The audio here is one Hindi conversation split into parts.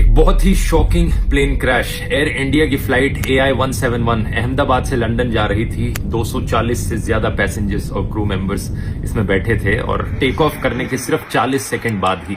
एक बहुत ही shocking plane crash. Air India की फ्लाइट AI-171 अहमदाबाद से लंदन जा रही थी। 240 से ज्यादा पैसेंजर्स और क्रू मेंबर्स इसमें बैठे थे और टेक ऑफ करने के सिर्फ 40 सेकंड बाद ही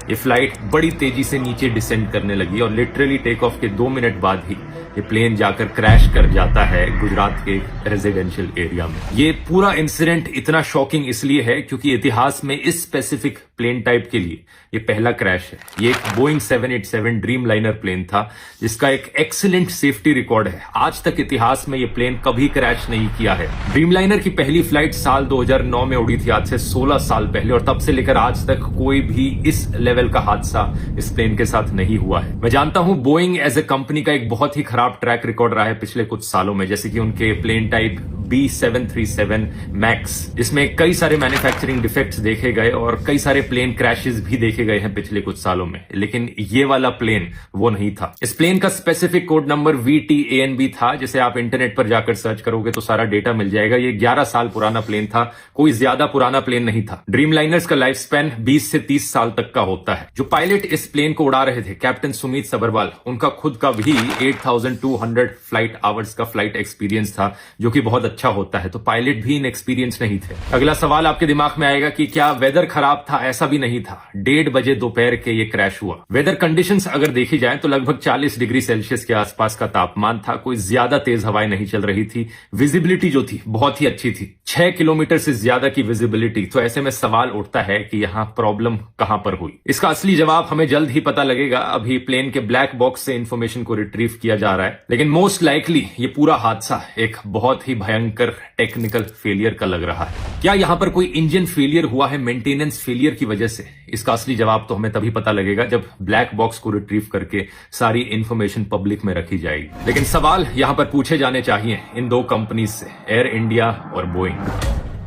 ये फ्लाइट बड़ी तेजी से नीचे डिसेंड करने लगी और लिटरली टेक ऑफ के 2 मिनट बाद ही ये प्लेन जाकर क्रैश कर जाता है गुजरात के रेजिडेंशियल एरिया में। ये पूरा इंसिडेंट इतना शॉकिंग इसलिए है क्योंकि इतिहास में इस स्पेसिफिक प्लेन टाइप के लिए ये पहला क्रैश है। ये एक बोइंग 787 ड्रीम लाइनर प्लेन था जिसका एक एक्सीलेंट सेफ्टी रिकॉर्ड है। आज तक इतिहास में ये प्लेन कभी क्रैश नहीं किया है। ड्रीम लाइनर की पहली फ्लाइट साल 2009 में उड़ी थी, आज से 16 साल पहले, और तब से लेकर आज तक कोई भी इस लेवल का हादसा इस प्लेन के साथ नहीं हुआ है। मैं जानता हूं बोइंग एज ए कंपनी का एक बहुत ही खराब ट्रैक रिकॉर्ड रहा है पिछले कुछ सालों में, जैसे कि उनके प्लेन टाइप B737 मैक्स, जिसमें कई सारे मैन्युफैक्चरिंग डिफेक्ट्स देखे गए और कई सारे प्लेन क्रैशेस भी देखे गए हैं पिछले कुछ सालों में, लेकिन ये वाला प्लेन वो नहीं था। इस प्लेन का स्पेसिफिक कोड नंबर VTANB था, जिसे आप इंटरनेट पर जाकर सर्च करोगे तो सारा डेटा मिल जाएगा। ये 11 साल पुराना प्लेन था, कोई ज्यादा पुराना प्लेन नहीं था। ड्रीम लाइनर्स का लाइफ स्पैन 20 से 30 साल तक का होता है। जो पायलट इस प्लेन को उड़ा रहे थे, कैप्टन सुमित सबरवाल, उनका खुद का भी 8200 फ्लाइट आवर्स का फ्लाइट एक्सपीरियंस था, जो कि बहुत अच्छा होता है। तो पायलट भी इनएक्सपीरियंस नहीं थे। अगला सवाल आपके दिमाग में आएगा कि क्या वेदर खराब था? ऐसा भी नहीं था। 1:30 बजे दोपहर के ये क्रैश हुआ। वेदर कंडीशंस अगर देखी जाए तो लगभग 40 डिग्री सेल्सियस के आसपास का तापमान था। कोई ज्यादा तेज हवाएं नहीं चल रही थी। विजिबिलिटी जो थी बहुत ही अच्छी थी, 6 किलोमीटर से ज्यादा की विजिबिलिटी। तो ऐसे में सवाल उठता है कि यहां प्रॉब्लम कहां पर हुई। इसका असली जवाब हमें जल्द ही पता लगेगा। अभी प्लेन के ब्लैक बॉक्स से इंफॉर्मेशन को रिट्रीव किया जा रहा है, लेकिन मोस्ट लाइकली ये पूरा हादसा एक बहुत ही भयंकर टेक्निकल फेलियर का लग रहा है। क्या यहां पर कोई इंजन फेलियर हुआ है मेंटेनेंस फेलियर की वजह से? इसका असली जवाब तो हमें तभी पता लगेगा जब ब्लैक बॉक्स को रिट्रीव करके सारी इंफॉर्मेशन पब्लिक में रखी जाएगी। लेकिन सवाल यहां पर पूछे जाने चाहिए इन दो कंपनीज से, एयर इंडिया और बोइंग।